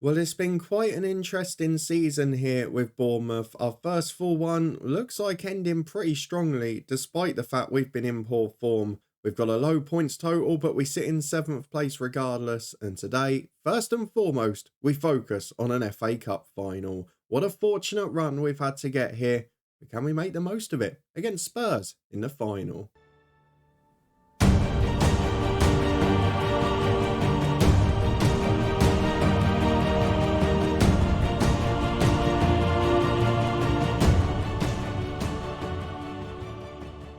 Well, it's been quite an interesting season here with Bournemouth. Our first 4-1 looks like ending pretty strongly, despite the fact we've been in poor form. We've got a low points total, but we sit in 7th place regardless. And today, first and foremost, we focus on an FA Cup final. What a fortunate run we've had to get here. But can we make the most of it against Spurs in the final?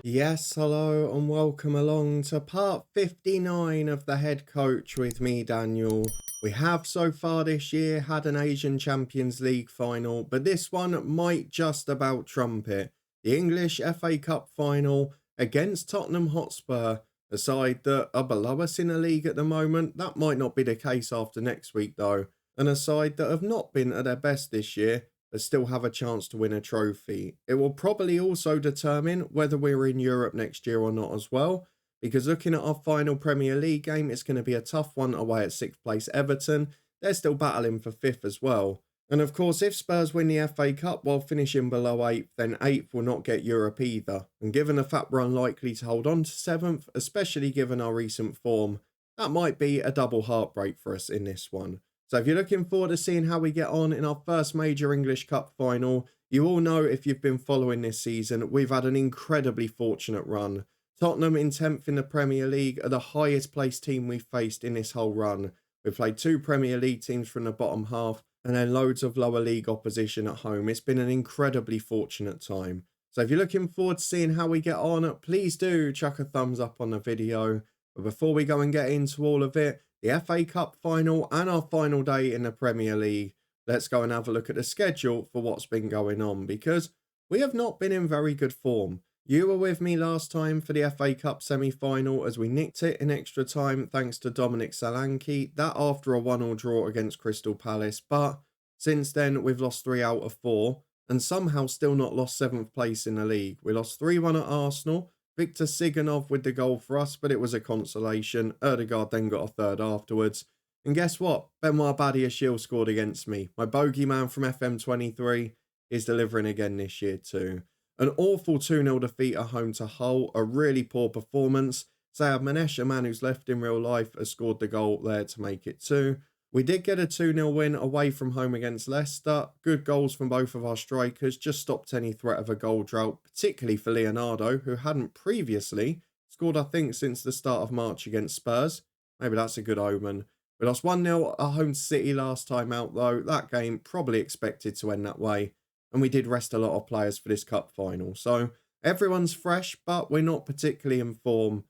Yes, hello and welcome along to part 59 of the Head Coach with me, Daniel. We have so far this year had an Asian Champions League final, but this one might just about trump it. The English FA Cup final against Tottenham Hotspur, a side that are below us in the league at the moment. That might not be the case after next week though, and a side that have not been at their best this year but still have a chance to win a trophy. It will probably also determine whether we're in Europe next year or not as well, because looking at our final Premier League game, it's going to be a tough one away at 6th place Everton. They're still battling for 5th as well. And of course, if Spurs win the FA Cup while finishing below 8th, then 8th will not get Europe either. And given the fact we're unlikely to hold on to 7th, especially given our recent form, that might be a double heartbreak for us in this one. So if you're looking forward to seeing how we get on in our first major English Cup final, you all know if you've been following this season, we've had an incredibly fortunate run. Tottenham in 10th in the Premier League are the highest placed team we've faced in this whole run. We've played 2 Premier League teams from the bottom half and then loads of lower league opposition at home. It's been an incredibly fortunate time. So if you're looking forward to seeing how we get on, please do chuck a thumbs up on the video. But before we go and get into all of it, the FA Cup final and our final day in the Premier League, let's go and have a look at the schedule for what's been going on, because we have not been in very good form. You were with me last time for the FA Cup semi-final as we nicked it in extra time thanks to Dominic Solanke, that after a 1-1 draw against Crystal Palace, but since then we've lost 3 out of 4 and somehow still not lost 7th place in the league. We lost 3-1 at Arsenal. Victor Siganov with the goal for us, but it was a consolation. Erdegaard then got a third afterwards. And guess what? Benoit Badiashile scored against me. My bogeyman from FM23 is delivering again this year too. An awful 2-0 defeat at home to Hull, a really poor performance. Sayed Manesh, a man who's left in real life, has scored the goal there to make it 2. We did get a 2-0 win away from home against Leicester. Good goals from both of our strikers, just stopped any threat of a goal drought, particularly for Leonardo, who hadn't previously scored, I think, since the start of March against Spurs. Maybe that's a good omen. We lost 1-0 at home to City last time out, though. That game probably expected to end that way. And we did rest a lot of players for this cup final. So everyone's fresh, but we're not particularly in form.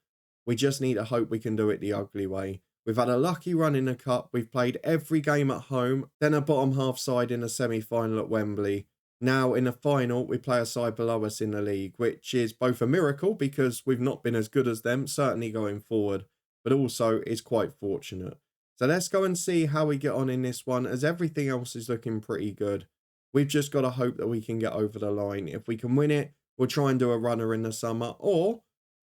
We just need to hope we can do it the ugly way. We've had a lucky run in the cup. We've played every game at home, then a bottom half side in a semi-final at Wembley. Now in the final, we play a side below us in the league, which is both a miracle because we've not been as good as them, certainly going forward, but also is quite fortunate. So let's go and see how we get on in this one, as everything else is looking pretty good. We've just got to hope that we can get over the line. If we can win it, we'll try and do a runner in the summer, or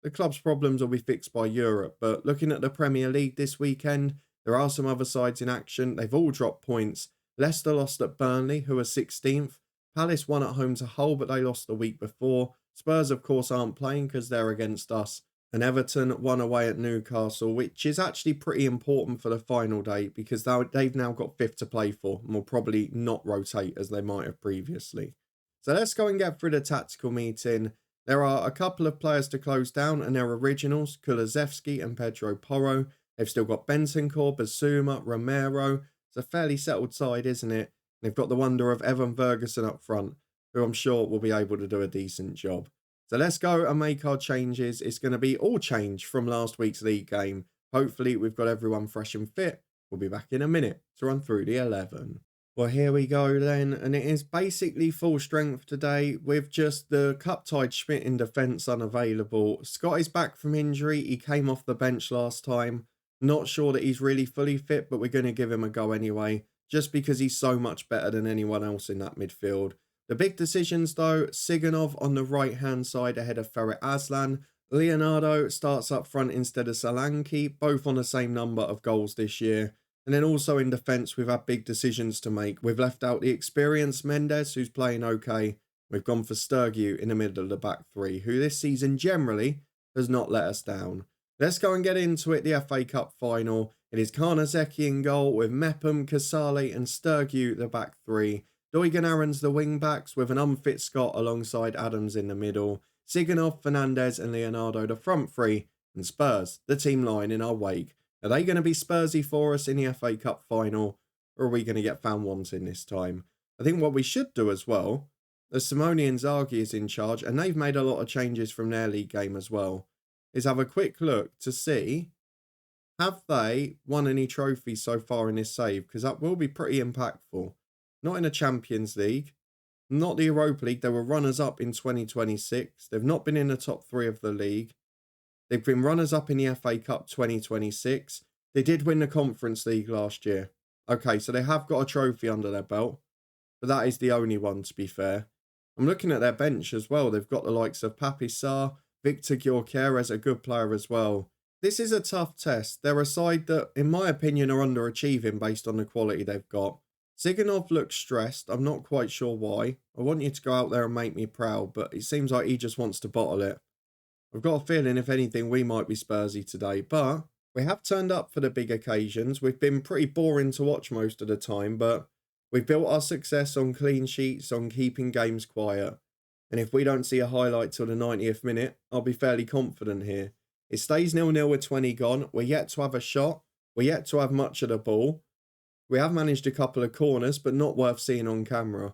the club's problems will be fixed by Europe. But looking at the Premier League this weekend, there are some other sides in action. They've all dropped points. Leicester lost at Burnley, who are 16th. Palace won at home to Hull, but they lost the week before. Spurs, of course, aren't playing because they're against us. And Everton won away at Newcastle, which is actually pretty important for the final day because they've now got 5th to play for and will probably not rotate as they might have previously. So let's go and get through the tactical meeting. There are a couple of players to close down, and they're originals, Kulusevski and Pedro Porro. They've still got Bentancur, Basuma, Romero. It's a fairly settled side, isn't it? They've got the wonder of Evan Ferguson up front, who I'm sure will be able to do a decent job. So let's go and make our changes. It's going to be all change from last week's league game. Hopefully we've got everyone fresh and fit. We'll be back in a minute to run through the 11. Well, here we go then, and it is basically full strength today with just the cup-tied Schmidt in defence unavailable. Scott is back from injury. He came off the bench last time. Not sure that he's really fully fit, but we're going to give him a go anyway, just because he's so much better than anyone else in that midfield. The big decisions though, Siganov on the right-hand side ahead of Ferret Aslan. Leonardo starts up front instead of Solanke, both on the same number of goals this year. And then also in defence, we've had big decisions to make. We've left out the experienced Mendes, who's playing okay. We've gone for Sturgeon in the middle of the back three, who this season generally has not let us down. Let's go and get into it, the FA Cup final. It is Karnazeki in goal with Mepham, Casale and Sturgeon the back three. Doigan Aaron's the wing backs with an unfit Scott alongside Adams in the middle. Siganov, Fernandez and Leonardo the front three. And Spurs, the team line in our wake. Are they going to be Spursy for us in the FA Cup final? Or are we going to get fan wanting this time? I think what we should do as well, as Simone Inzaghi is in charge, and they've made a lot of changes from their league game as well, is have a quick look to see, have they won any trophies so far in this save? Because that will be pretty impactful. Not in the Champions League, not the Europa League. They were runners-up in 2026. They've not been in the top three of the league. They've been runners-up in the FA Cup 2026. They did win the Conference League last year. Okay, so they have got a trophy under their belt. But that is the only one, to be fair. I'm looking at their bench as well. They've got the likes of Papi Sarr, Victor Gyökeres, a good player as well. This is a tough test. They're a side that, in my opinion, are underachieving based on the quality they've got. Siganov looks stressed. I'm not quite sure why. I want you to go out there and make me proud, but it seems like he just wants to bottle it. I've got a feeling, if anything, we might be Spursy today, but we have turned up for the big occasions. We've been pretty boring to watch most of the time, but we've built our success on clean sheets, on keeping games quiet. And if we don't see a highlight till the 90th minute, I'll be fairly confident here. It stays 0-0 with 20 gone. We're yet to have a shot. We're yet to have much of the ball. We have managed a couple of corners, but not worth seeing on camera.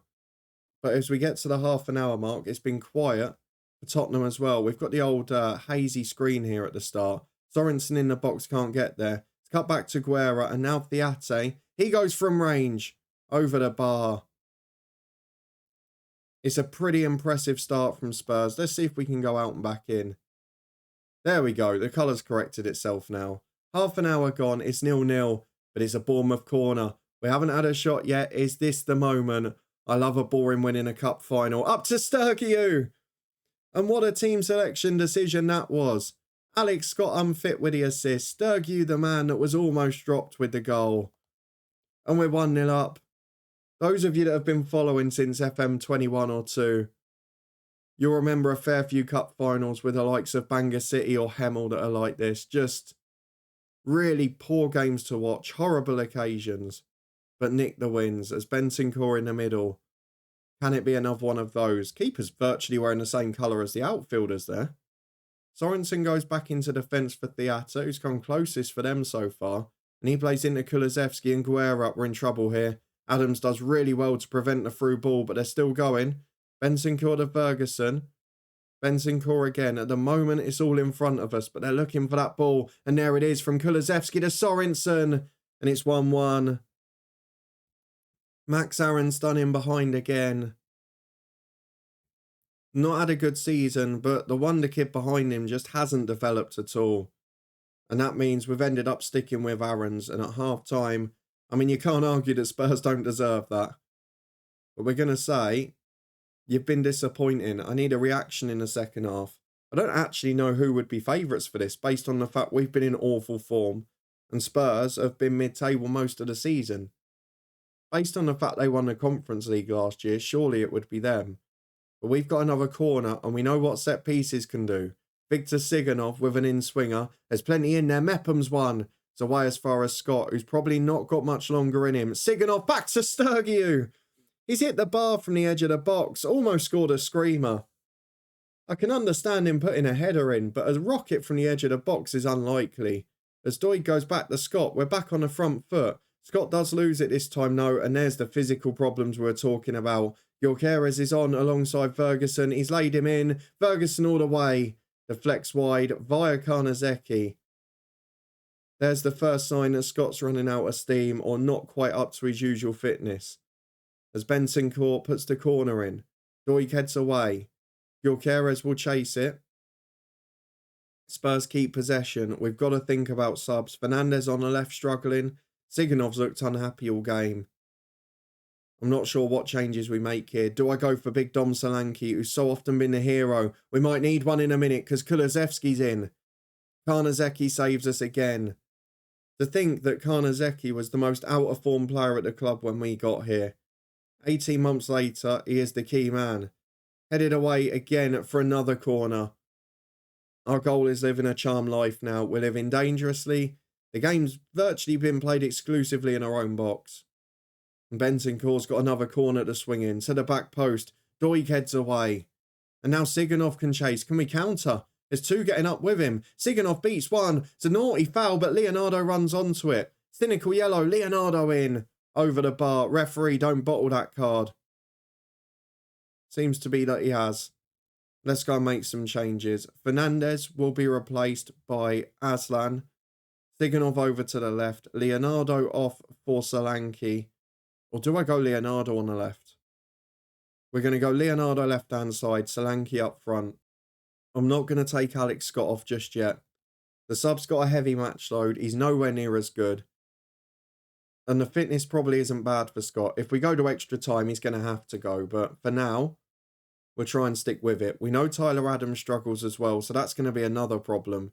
But as we get to the half an hour mark, it's been quiet for Tottenham as well. We've got the old hazy screen here at the start. Sorensen in the box can't get there. It's cut back to Guerra, and now Theate. He goes from range over the bar. It's a pretty impressive start from Spurs. Let's see if we can go out and back in. There we go. The colour's corrected itself now. Half an hour gone. It's 0-0. But it's a Bournemouth corner. We haven't had a shot yet. Is this the moment? I love a boring win in a cup final. Up to Sturgeon. And what a team selection decision that was. Alex Scott unfit with the assist. Sturgeon, the man that was almost dropped with the goal. And we're 1-0 up. Those of you that have been following since FM21 or 2, you'll remember a fair few cup finals with the likes of Bangor City or Hemel that are like this. Just really poor games to watch, horrible occasions, but nick the wins as Bentancur in the middle. Can it be another one of those? Keeper's virtually wearing the same colour as the outfielders there. Sorensen goes back into defence for Theate, who's come closest for them so far, and he plays into Kulusevski and Guerra. We're in trouble here. Adams does really well to prevent the through ball, but they're still going. Bentancur to Ferguson. Bentancur again. At the moment, it's all in front of us, but they're looking for that ball. And there it is from Kulusevski to Sorensen. And it's 1-1. Max Aaron's done in behind again. Not had a good season, but the wonder kid behind him just hasn't developed at all. And that means we've ended up sticking with Aaron's. And at half-time, I mean, you can't argue that Spurs don't deserve that. But we're going to say, you've been disappointing. I need a reaction in the second half. I don't actually know who would be favourites for this based on the fact we've been in awful form and Spurs have been mid-table most of the season. Based on the fact they won the Conference League last year, surely it would be them. But we've got another corner and we know what set pieces can do. Victor Siganov with an in-swinger. There's plenty in there. Mepham's one. It's away as far as Scott, who's probably not got much longer in him. Siganov back to Sturgeon. He's hit the bar from the edge of the box. Almost scored a screamer. I can understand him putting a header in, but a rocket from the edge of the box is unlikely. As Doig goes back to Scott, we're back on the front foot. Scott does lose it this time, though, and there's the physical problems we were talking about. Gyökeres is on alongside Ferguson. He's laid him in. Ferguson all the way. Deflects wide via Karnazeki. There's the first sign that Scott's running out of steam or not quite up to his usual fitness. As Bentancur puts the corner in. Doig heads away. Gyökeres will chase it. Spurs keep possession. We've got to think about subs. Fernandez on the left struggling. Siganov's looked unhappy all game. I'm not sure what changes we make here. Do I go for Big Dom Solanke, who's so often been the hero? We might need one in a minute because Kulusevski's in. Karnazeki saves us again. To think that Karnazeki was the most out of form player at the club when we got here. 18 months later, he is the key man. Headed away again for another corner. Our goal is living a charmed life now. We're living dangerously. The game's virtually been played exclusively in our own box. And Bentancur's got another corner to swing in. To the back post. Doig heads away. And now Siganov can chase. Can we counter? There's two getting up with him. Siganov beats one. It's a naughty foul, but Leonardo runs onto it. Cynical yellow. Leonardo in. Over the bar. Referee, don't bottle that card. Seems to be that he has. Let's go and make some changes. Fernandez will be replaced by Aslan. Siganov over to the left. Leonardo off for Solanke. Or do I go Leonardo on the left? We're going to go Leonardo left-hand side. Solanke up front. I'm not going to take Alex Scott off just yet. The sub's got a heavy match load. He's nowhere near as good. And the fitness probably isn't bad for Scott. If we go to extra time, he's going to have to go. But for now, we'll try and stick with it. We know Tyler Adams struggles as well, so that's going to be another problem.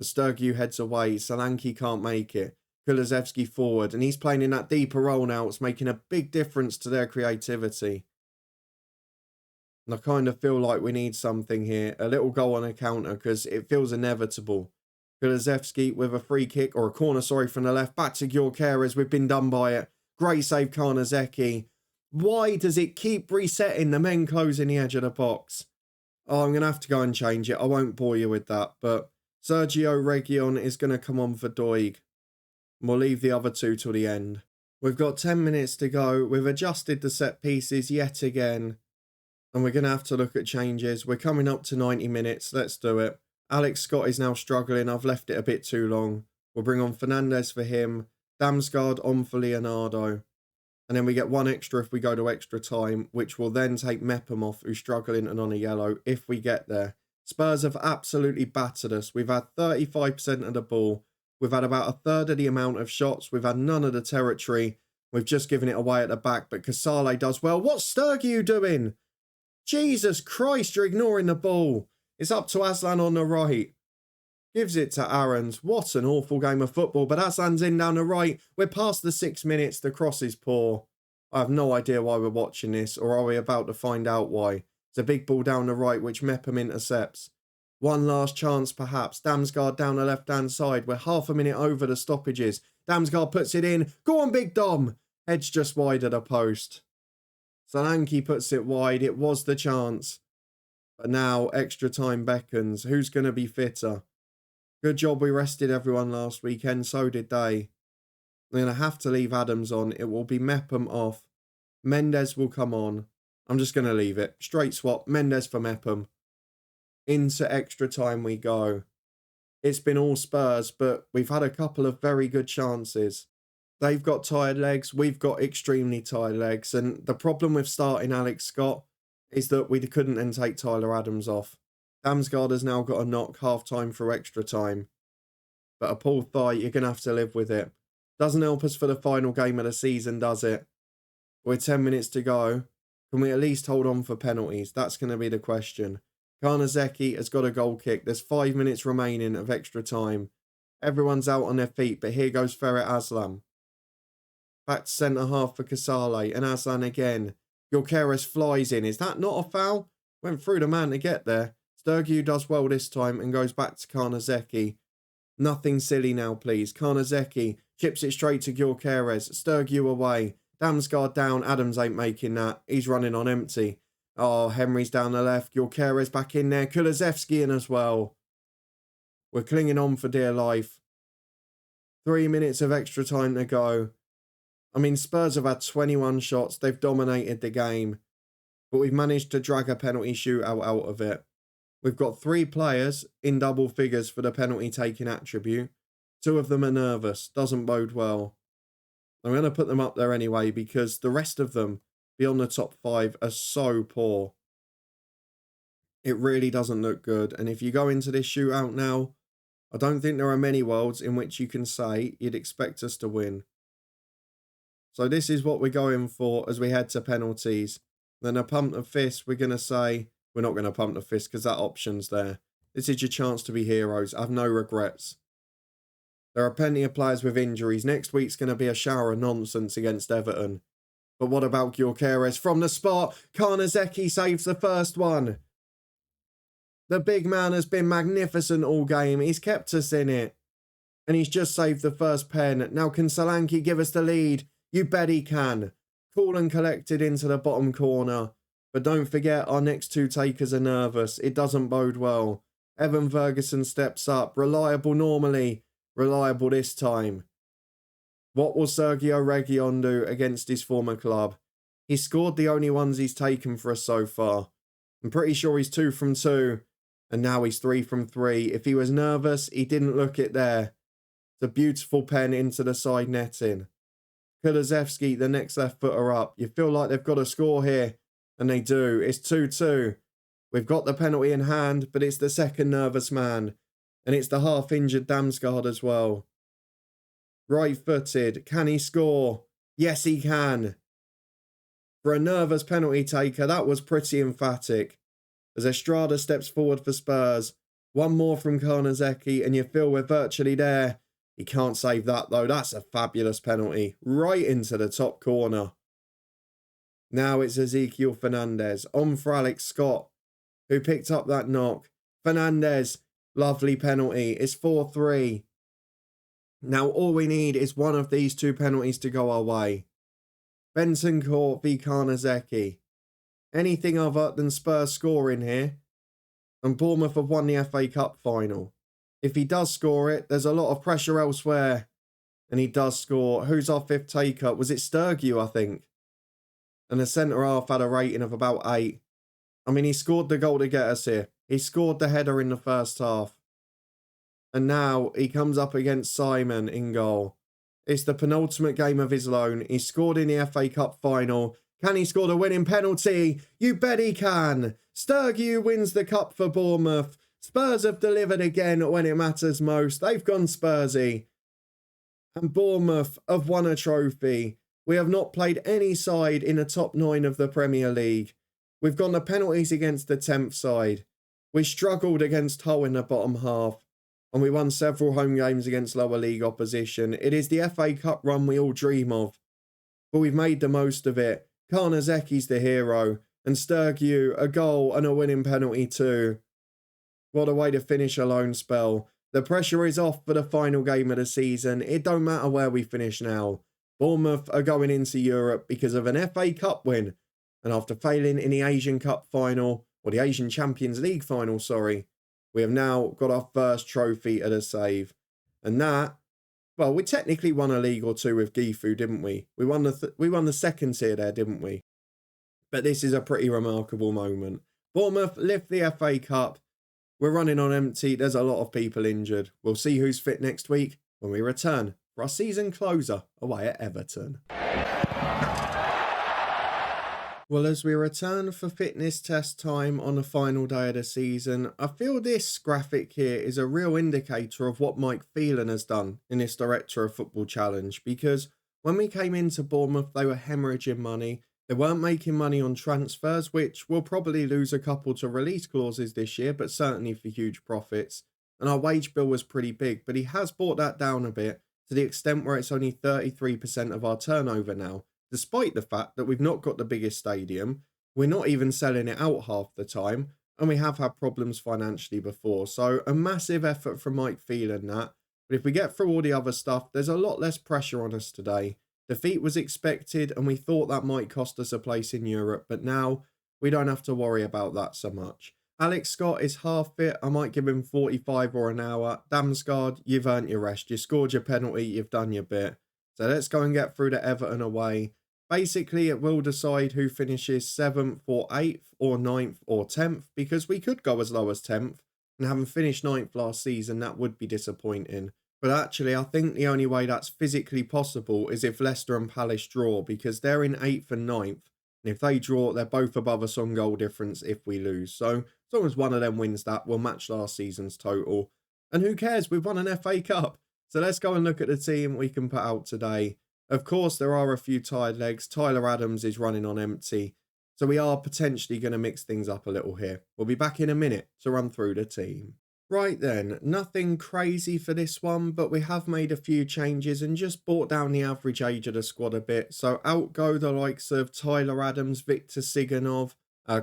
Sturgeon heads away. Solanke can't make it. Kulusevski forward, and he's playing in that deeper role now. It's making a big difference to their creativity. And I kind of feel like we need something here. A little goal on a counter, because it feels inevitable. Kulusevski with a free kick, or a corner, sorry, from the left. Back to Gyökeres. We've been done by it. Great save, Karnazeki. Why does it keep resetting the men closing the edge of the box? Oh, I'm going to have to go and change it. I won't bore you with that. But Sergio Reguilon is going to come on for Doig. We'll leave the other two till the end. We've got 10 minutes to go. We've adjusted the set pieces yet again. And we're going to have to look at changes. We're coming up to 90 minutes. Let's do it. Alex Scott is now struggling. I've left it a bit too long. We'll bring on Fernandez for him. Damsgaard on for Leonardo. And then we get one extra if we go to extra time, which will then take Mepham off, who's struggling and on a yellow, if we get there. Spurs have absolutely battered us. We've had 35% of the ball. We've had about a third of the amount of shots. We've had none of the territory. We've just given it away at the back, but Casale does well. What's Sturgeon doing? Jesus Christ, you're ignoring the ball. It's up to Aslan on the right. Gives it to Aarons. What an awful game of football, but Aslan's in down the right. We're past the 6 minutes. The cross is poor. I have no idea why we're watching this, or are we about to find out why? It's a big ball down the right, which Mepham intercepts. One last chance, perhaps. Damsgaard down the left-hand side. We're half a minute over the stoppages. Damsgaard puts it in. Go on, Big Dom. Edge just wide of the post. Solanke puts it wide. It was the chance. But now, extra time beckons. Who's going to be fitter? Good job we rested everyone last weekend. So did they. I'm going to have to leave Adams on. It will be Mepham off. Mendes will come on. I'm just going to leave it. Straight swap. Mendes for Mepham. Into extra time we go. It's been all Spurs, but we've had a couple of very good chances. They've got tired legs. We've got extremely tired legs. And the problem with starting Alex Scott is that we couldn't then take Tyler Adams off. Damsgaard has now got a knock half-time for extra time. But a pulled thigh, you're going to have to live with it. Doesn't help us for the final game of the season, does it? We're 10 minutes to go. Can we at least hold on for penalties? That's going to be the question. Karnazeki has got a goal kick. There's 5 minutes remaining of extra time. Everyone's out on their feet, but here goes Ferret Aslan. Back to centre-half for Casale, and Aslan again. Gyökeres flies in. Is that not a foul? Went through the man to get there. Sturgeon does well this time and goes back to Karnazeki. Nothing silly now, please. Karnazeki chips it straight to Gyökeres. Sturgeon away. Damsgaard down. Adams ain't making that. He's running on empty. Oh, Henry's down the left. Gyökeres back in there. Kulusevski in as well. We're clinging on for dear life. 3 minutes of extra time to go. I mean, Spurs have had 21 shots. They've dominated the game. But we've managed to drag a penalty shootout out of it. We've got 3 players in double figures for the penalty taking attribute. 2 of them are nervous. Doesn't bode well. I'm going to put them up there anyway because the rest of them beyond the top 5 are so poor. It really doesn't look good. And if you go into this shootout now, I don't think there are many worlds in which you can say you'd expect us to win. So this is what we're going for as we head to penalties. Then a pump the fist, we're going to say, we're not going to pump the fist because that option's there. This is your chance to be heroes. I have no regrets. There are plenty of players with injuries. Next week's going to be a shower of nonsense against Everton. But what about Gyökeres? From the spot, Karnazeki saves the first one. The big man has been magnificent all game. He's kept us in it. And he's just saved the first pen. Now can Solanke give us the lead? You bet he can. Cool and collected into the bottom corner. But don't forget, our next two takers are nervous. It doesn't bode well. Evan Ferguson steps up. Reliable normally. Reliable this time. What will Sergio Reguilon do against his former club? He scored the only ones he's taken for us so far. I'm pretty sure he's 2 from 2. And now he's 3 from 3. If he was nervous, he didn't look it there. It's a beautiful pen into the side netting. Kulusevski, the next left footer up. You feel like they've got a score here. And they do. It's 2-2. We've got the penalty in hand, but it's the second nervous man. And it's the half-injured Damsgaard as well. Right-footed. Can he score? Yes, he can. For a nervous penalty taker, that was pretty emphatic. As Estrada steps forward for Spurs. One more from Karnazeki, and you feel we're virtually there. He can't save that, though. That's a fabulous penalty. Right into the top corner. Now it's Ezekiel Fernandez. On for Alex Scott, who picked up that knock. Fernandez. Lovely penalty. It's 4-3. Now all we need is one of these two penalties to go our way. Bentancur v Karnazeki. Anything other than Spurs scoring here. And Bournemouth have won the FA Cup final. If he does score it, there's a lot of pressure elsewhere. And he does score. Who's our fifth taker? Was it Sturgeon, I think? And the centre-half had a rating of about 8. I mean, he scored the goal to get us here. He scored the header in the first half. And now he comes up against Simon in goal. It's the penultimate game of his loan. He scored in the FA Cup final. Can he score the winning penalty? You bet he can. Sturgeon wins the cup for Bournemouth. Spurs have delivered again when it matters most. They've gone Spursy. And Bournemouth have won a trophy. We have not played any side in the top 9 of the Premier League. We've gone the penalties against the 10th side. We struggled against Hull in the bottom half. And we won several home games against lower league opposition. It is the FA Cup run we all dream of. But we've made the most of it. Karnazeki's the hero. And Sturgeon, a goal and a winning penalty too. What a way to finish a loan spell. The pressure is off for the final game of the season. It don't matter where we finish now. Bournemouth are going into Europe because of an FA Cup win. And after failing in the Asian Cup final, or the Asian Champions League final, sorry, we have now got our first trophy at a save. And that, well, we technically won a league or two with Gifu, didn't we? We won the second tier there, didn't we? But this is a pretty remarkable moment. Bournemouth lift the FA Cup. We're running on empty. There's a lot of people injured. We'll see who's fit next week when we return for our season closer away at Everton. Well, as we return for fitness test time on the final day of the season, I feel this graphic here is a real indicator of what Mike Phelan has done in this Director of Football Challenge, because when we came into Bournemouth, they were hemorrhaging money. They weren't making money on transfers, which we'll probably lose a couple to release clauses this year, but certainly for huge profits. And our wage bill was pretty big, but he has brought that down a bit to the extent where it's only 33% of our turnover now. Despite the fact that we've not got the biggest stadium, we're not even selling it out half the time, and we have had problems financially before. So a massive effort from Mike Phelan that. But if we get through all the other stuff, there's a lot less pressure on us today. Defeat was expected, and we thought that might cost us a place in Europe, but now we don't have to worry about that so much. Alex Scott is half fit. I might give him 45 or an hour. Damsgaard, you've earned your rest. You scored your penalty. You've done your bit. So let's go and get through to Everton away. Basically, it will decide who finishes 7th or 8th or 9th or 10th, because we could go as low as 10th, and having finished 9th last season, that would be disappointing. But actually, I think the only way that's physically possible is if Leicester and Palace draw, because they're in 8th and 9th, and if they draw, they're both above us on goal difference if we lose. So as long as one of them wins that, we'll match last season's total. And who cares? We've won an FA Cup. So let's go and look at the team we can put out today. Of course, there are a few tired legs. Tyler Adams is running on empty. So we are potentially going to mix things up a little here. We'll be back in a minute to run through the team. Right then, nothing crazy for this one, but we have made a few changes and just brought down the average age of the squad a bit. So out go the likes of Tyler Adams, Victor Siganov,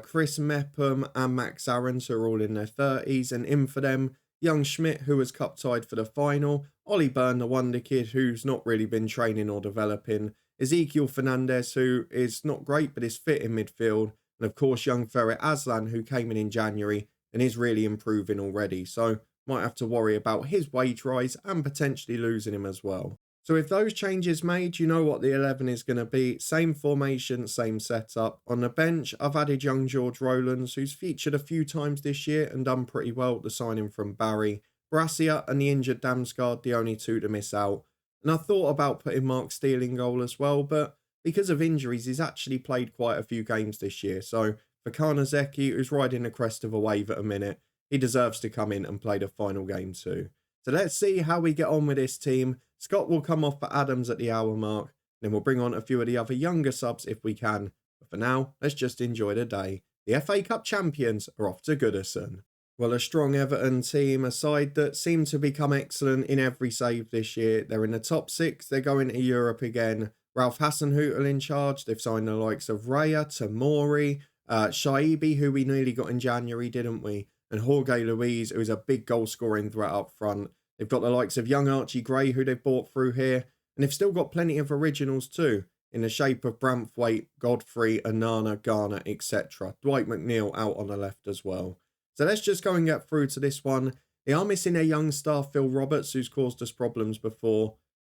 Chris Mepham and Max Aarons, who are all in their 30s, and in for them, young Schmidt, who was cup tied for the final, Ollie Byrne, the wonder kid, who's not really been training or developing, Ezekiel Fernandez, who is not great but is fit in midfield, and of course young Ferret Aslan, who came in January and is really improving already. So might have to worry about his wage rise and potentially losing him as well. So if those changes made, you know what the 11 is going to be. Same formation, same setup. On the bench, I've added young George Rowlands, who's featured a few times this year and done pretty well at the signing from Barry. Brassia and the injured Damsgaard, the only two to miss out. And I thought about putting Mark Steele in goal as well, but because of injuries, he's actually played quite a few games this year. So for Karnazeki, who's riding the crest of a wave at a minute, he deserves to come in and play the final game too. So let's see how we get on with this team. Scott will come off for Adams at the hour mark. Then we'll bring on a few of the other younger subs if we can. But for now, let's just enjoy the day. The FA Cup champions are off to Goodison. Well, a strong Everton team, a side that seem to become excellent in every save this year. They're in the top six. They're going to Europe again. Ralph Hasenhüttl in charge. They've signed the likes of Raya, Tamori, Shaibi, who we nearly got in January, didn't we? And Jorge Luis, who's a big goal scoring threat up front. They've got the likes of young Archie Gray, who they've bought through here. And they've still got plenty of originals too, in the shape of Branthwaite, Godfrey, Anana, Garner, etc. Dwight McNeil out on the left as well. So let's just go and get through to this one. They are missing their young star, Phil Roberts, who's caused us problems before.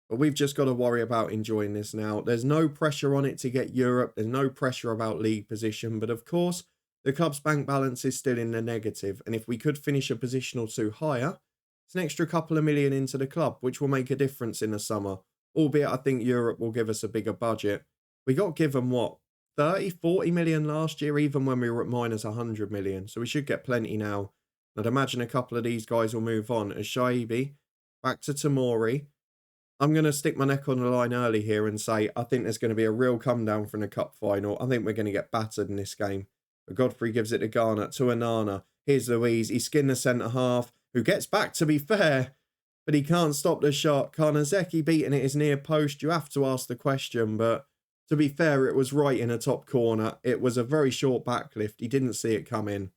But we've just got to worry about enjoying this now. There's no pressure on it to get Europe. There's no pressure about league position. But of course, the club's bank balance is still in the negative. And if we could finish a position or two higher, it's an extra couple of million into the club, which will make a difference in the summer. Albeit I think Europe will give us a bigger budget. We got given, what, 30, 40 million last year, even when we were at minus 100 million. So we should get plenty now. I'd imagine a couple of these guys will move on. As Shaibi, back to Tamori. I'm going to stick my neck on the line early here and say I think there's going to be a real come down from the cup final. I think we're going to get battered in this game. But Godfrey gives it to Garner, to Anana. Here's Louise. He skinned the centre half, who gets back to be fair, but he can't stop the shot. Karnazeki beating it is near post. You have to ask the question, but to be fair, it was right in a top corner. It was a very short backlift. He didn't see it come in.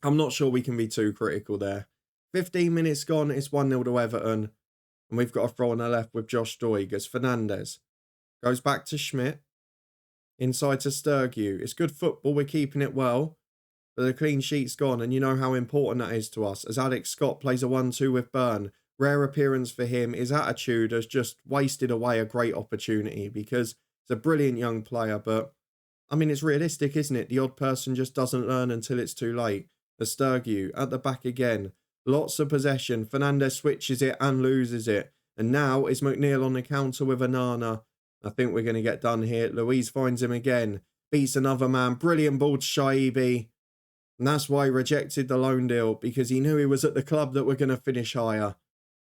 I'm not sure we can be too critical there. 15 minutes gone. It's 1-0 to Everton. And we've got a throw on the left with Josh Doig as Fernandez goes back to Schmidt. Inside to Sturgeon. It's good football. We're keeping it well. But the clean sheet's gone. And you know how important that is to us. As Alex Scott plays a 1-2 with Byrne. Rare appearance for him. His attitude has just wasted away a great opportunity. Because he's a brilliant young player. But, I mean, it's realistic, isn't it? The odd person just doesn't learn until it's too late. The Sturgeon at the back again. Lots of possession. Fernandez switches it and loses it. And now is McNeil on the counter with Anana. I think we're going to get done here. Louise finds him again. Beats another man. Brilliant ball to Shaibi. And that's why he rejected the loan deal. Because he knew he was at the club that were going to finish higher.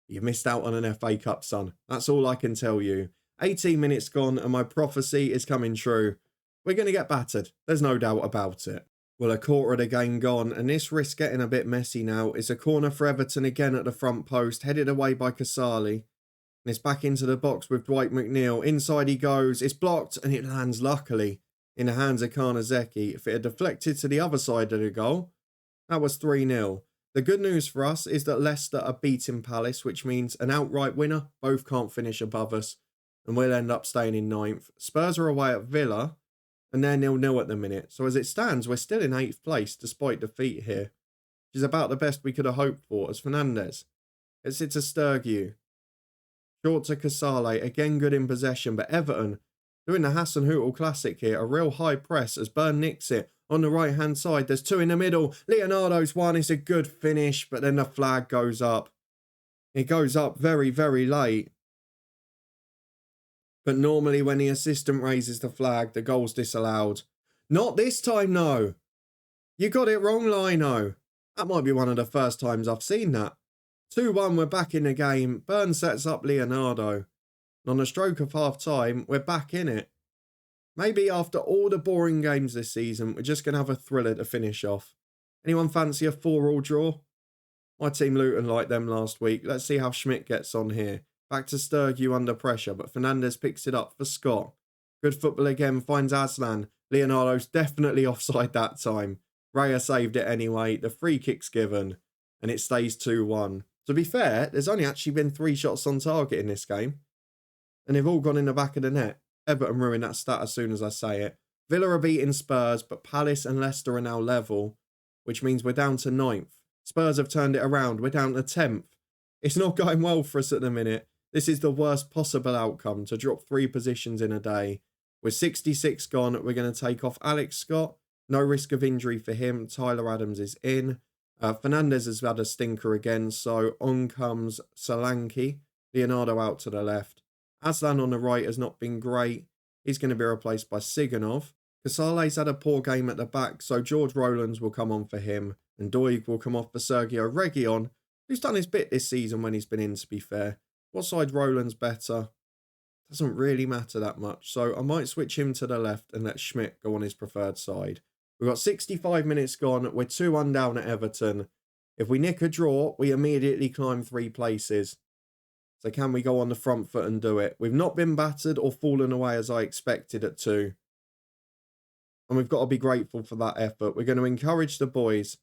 You missed out on an FA Cup, son. That's all I can tell you. 18 minutes gone and my prophecy is coming true. We're going to get battered. There's no doubt about it. Well, a quarter of the game gone, and this risks getting a bit messy now. It's a corner for Everton again at the front post, headed away by Casali. And it's back into the box with Dwight McNeil. Inside he goes. It's blocked, and it lands, luckily, in the hands of Karnazeki. If it had deflected to the other side of the goal, that was 3-0. The good news for us is that Leicester are beating Palace, which means an outright winner. Both can't finish above us, and we'll end up staying in 9th. Spurs are away at Villa. And they're 0-0 at the minute. So as it stands, we're still in 8th place despite defeat here. Which is about the best we could have hoped for as Fernandez. It's a Sturgeon. Short to Casale. Again good in possession. But Everton doing the Hasenhüttl classic here. A real high press as Byrne nicks it. On the right hand side. There's two in the middle. Leonardo's one. It's a good finish. But then the flag goes up. It goes up very, very late. But normally when the assistant raises the flag, the goal's disallowed. Not this time, no. You got it wrong, Lino. That might be one of the first times I've seen that. 2-1, we're back in the game. Byrne sets up Leonardo. And on the stroke of half-time, we're back in it. Maybe after all the boring games this season, we're just going to have a thriller to finish off. Anyone fancy a 4-4 draw? My team Luton like them last week. Let's see how Schmidt gets on here. Back to Sturgeon under pressure, but Fernandes picks it up for Scott. Good football again, finds Aslan. Leonardo's definitely offside that time. Raya saved it anyway. The free kick's given, and it stays 2-1. To be fair, there's only actually been 3 shots on target in this game, and they've all gone in the back of the net. Everton ruined that stat as soon as I say it. Villa are beating Spurs, but Palace and Leicester are now level, which means we're down to 9th. Spurs have turned it around. We're down to 10th. It's not going well for us at the minute. This is the worst possible outcome, to drop 3 positions in a day. With 66 gone, we're going to take off Alex Scott. No risk of injury for him. Tyler Adams is in. Fernandes has had a stinker again, so on comes Solanke. Leonardo out to the left. Aslan on the right has not been great. He's going to be replaced by Siganov. Casale's had a poor game at the back, so George Rowlands will come on for him. And Doig will come off for Sergio Reguilon, who's done his bit this season when he's been in, to be fair. What side Rowland's better? Doesn't really matter that much, so I might switch him to the left and let Schmidt go on his preferred side. We've got 65 minutes gone. We're 2-1 down at Everton. If we nick a draw, we immediately climb 3 places. So can we go on the front foot and do it? We've not been battered or fallen away as I expected at 2. And we've got to be grateful for that effort. We're going to encourage the boys.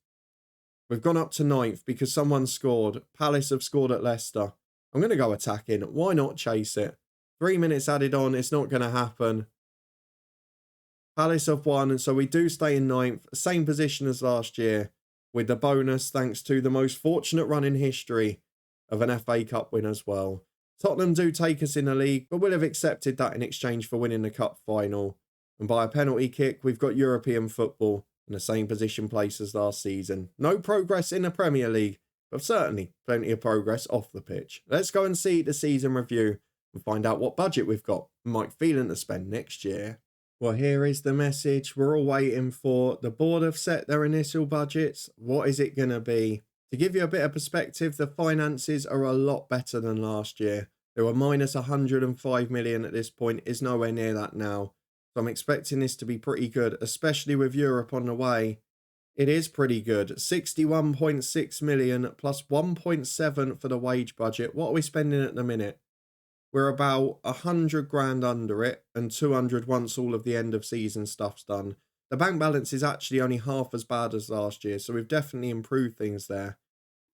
We've gone up to 9th because someone scored. Palace have scored at Leicester. I'm going to go attacking. Why not chase it? 3 minutes added on. It's not going to happen. Palace have won, and so we do stay in 9th. Same position as last year, with the bonus thanks to the most fortunate run in history of an FA Cup win as well. Tottenham do take us in the league, but we'll have accepted that in exchange for winning the cup final. And by a penalty kick, we've got European football in the same position place as last season. No progress in the Premier League, but certainly plenty of progress off the pitch. Let's go and see the season review and find out what budget we've got and Mike Phelan to spend next year. Well, here is the message we're all waiting for. The board have set their initial budgets. What is it going to be? To give you a bit of perspective, the finances are a lot better than last year. They were minus 105 million at this point. Is nowhere near that now. So I'm expecting this to be pretty good, especially with Europe on the way. It is pretty good. 61.6 million plus 1.7 for the wage budget. What are we spending at the minute? We're about 100 grand under it, and 200 once all of the end of season stuff's done. The bank balance is actually only half as bad as last year, so we've definitely improved things there.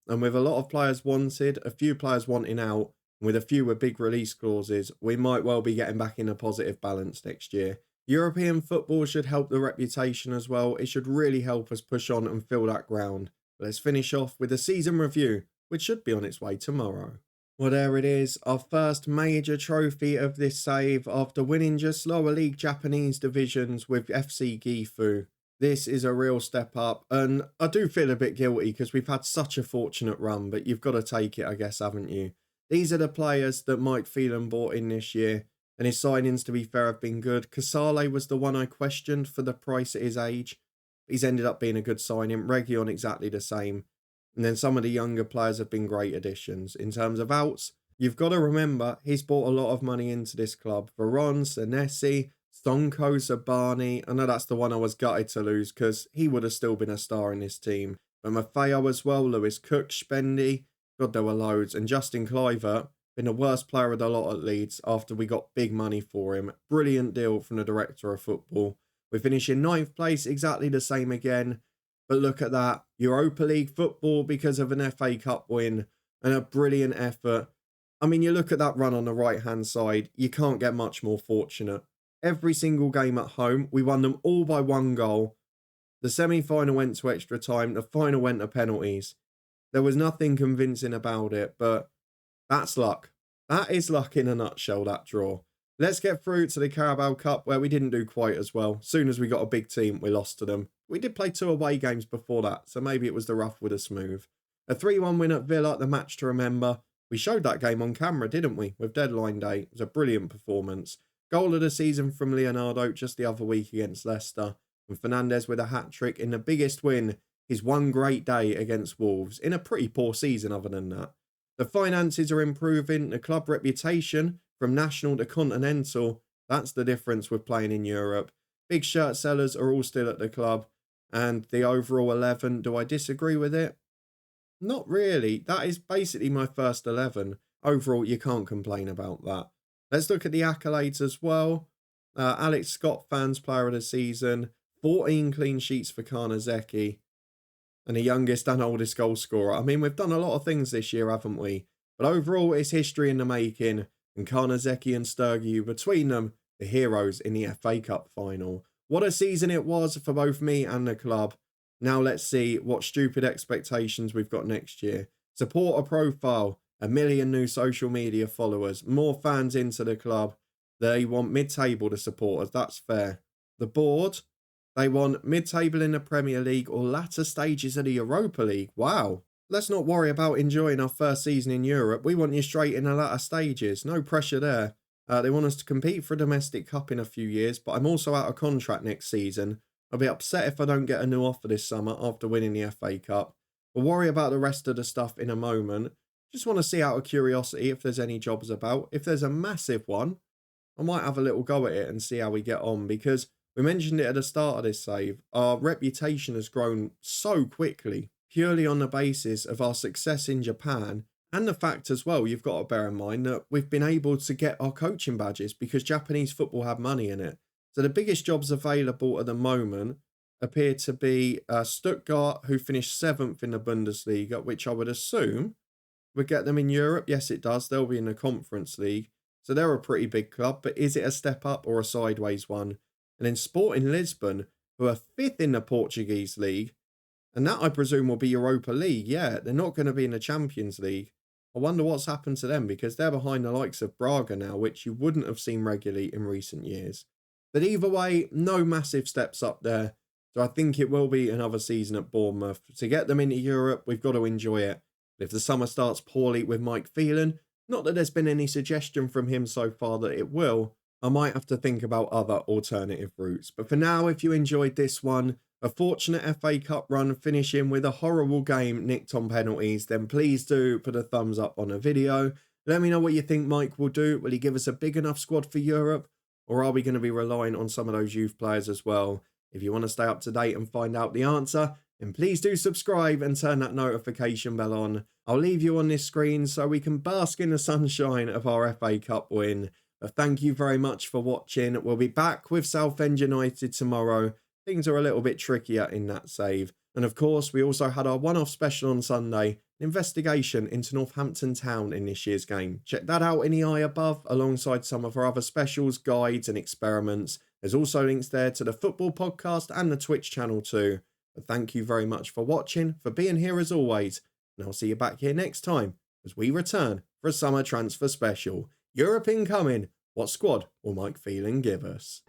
And with a lot of players wanted, a few players wanting out, and with a few with big release clauses, we might well be getting back in a positive balance next year. European football should help the reputation as well. It should really help us push on and fill that ground. Let's finish off with a season review, which should be on its way tomorrow. Well, there it is, our first major trophy of this save after winning just lower league Japanese divisions with FC Gifu. This is a real step up, and I do feel a bit guilty because we've had such a fortunate run, but you've got to take it, I guess, haven't you? These are the players that Mike Phelan bought in this year, and his signings, to be fair, have been good. Casale was the one I questioned for the price at his age. He's ended up being a good signing. Reguilon exactly the same. And then some of the younger players have been great additions. In terms of outs, you've got to remember he's brought a lot of money into this club. Veron, Senesi, Sonko, Zabani. I know that's the one I was gutted to lose because he would have still been a star in this team. But Maffeo as well, Lewis Cook, Spendy. God, there were loads. And Justin Kluivert, been the worst player of the lot at Leeds after we got big money for him. Brilliant deal from the director of football. We finish in 9th place, exactly the same again. But look at that, Europa League football because of an FA Cup win and a brilliant effort. I mean, you look at that run on the right-hand side, you can't get much more fortunate. Every single game at home, we won them all by 1 goal. The semi-final went to extra time, the final went to penalties. There was nothing convincing about it, but that's luck. That is luck in a nutshell, that draw. Let's get through to the Carabao Cup where we didn't do quite as well. Soon as we got a big team, we lost to them. We did play 2 away games before that, so maybe it was the rough with a smooth. A 3-1 win at Villa, the match to remember. We showed that game on camera, didn't we? With deadline day. It was a brilliant performance. Goal of the season from Leonardo just the other week against Leicester. And Fernandes with a hat-trick in the biggest win, his one great day against Wolves. In a pretty poor season other than that. The finances are improving. The club reputation from national to continental, that's the difference with playing in Europe. Big shirt sellers are all still at the club. And the overall 11, do I disagree with it? Not really. That is basically my first 11. Overall, you can't complain about that. Let's look at the accolades as well. Alex Scott, fans player of the season, 14 clean sheets for Karnazeki, and the youngest and oldest goal scorer. I mean, we've done a lot of things this year, haven't we? But overall, it's history in the making, and Karnazeki and Sturgeon, between them, the heroes in the FA Cup final. What a season it was for both me and the club. Now let's see what stupid expectations we've got next year. Supporter profile, 1 million new social media followers, more fans into the club. They want mid-table to support us, that's fair. The board, they want mid-table in the Premier League or latter stages of the Europa League. Wow. Let's not worry about enjoying our first season in Europe. We want you straight in the latter stages. No pressure there. They want us to compete for a domestic cup in a few years, but I'm also out of contract next season. I'll be upset if I don't get a new offer this summer after winning the FA Cup. We'll worry about the rest of the stuff in a moment. Just want to see out of curiosity if there's any jobs about. If there's a massive one, I might have a little go at it and see how we get on, because we mentioned it at the start of this save. Our reputation has grown so quickly, purely on the basis of our success in Japan, and the fact as well, you've got to bear in mind that we've been able to get our coaching badges because Japanese football have money in it. So the biggest jobs available at the moment appear to be Stuttgart, who finished 7th in the Bundesliga, which I would assume would get them in Europe. Yes, it does. They'll be in the Conference League. So they're a pretty big club, but is it a step up or a sideways one? And then Sporting Lisbon, who are 5th in the Portuguese League, and that I presume will be Europa League. Yeah, they're not going to be in the Champions League. I wonder what's happened to them, because they're behind the likes of Braga now, which you wouldn't have seen regularly in recent years. But either way, no massive steps up there. So I think it will be another season at Bournemouth. To get them into Europe, we've got to enjoy it. If the summer starts poorly with Mike Phelan, not that there's been any suggestion from him so far that it will, I might have to think about other alternative routes. But for now, if you enjoyed this one, a fortunate FA Cup run finishing with a horrible game nicked on penalties, then please do put a thumbs up on the video. Let me know what you think Mike will do. Will he give us a big enough squad for Europe? Or are we going to be relying on some of those youth players as well? If you want to stay up to date and find out the answer, then please do subscribe and turn that notification bell on. I'll leave you on this screen so we can bask in the sunshine of our FA Cup win. But thank you very much for watching. We'll be back with Southend United tomorrow. Things are a little bit trickier in that save. And of course, we also had our one-off special on Sunday, an investigation into Northampton Town in this year's game. Check that out in the eye above, alongside some of our other specials, guides and experiments. There's also links there to the football podcast and the Twitch channel too. But thank you very much for watching, for being here as always. And I'll see you back here next time as we return for a summer transfer special. Europe incoming. What squad will Mike Phelan give us?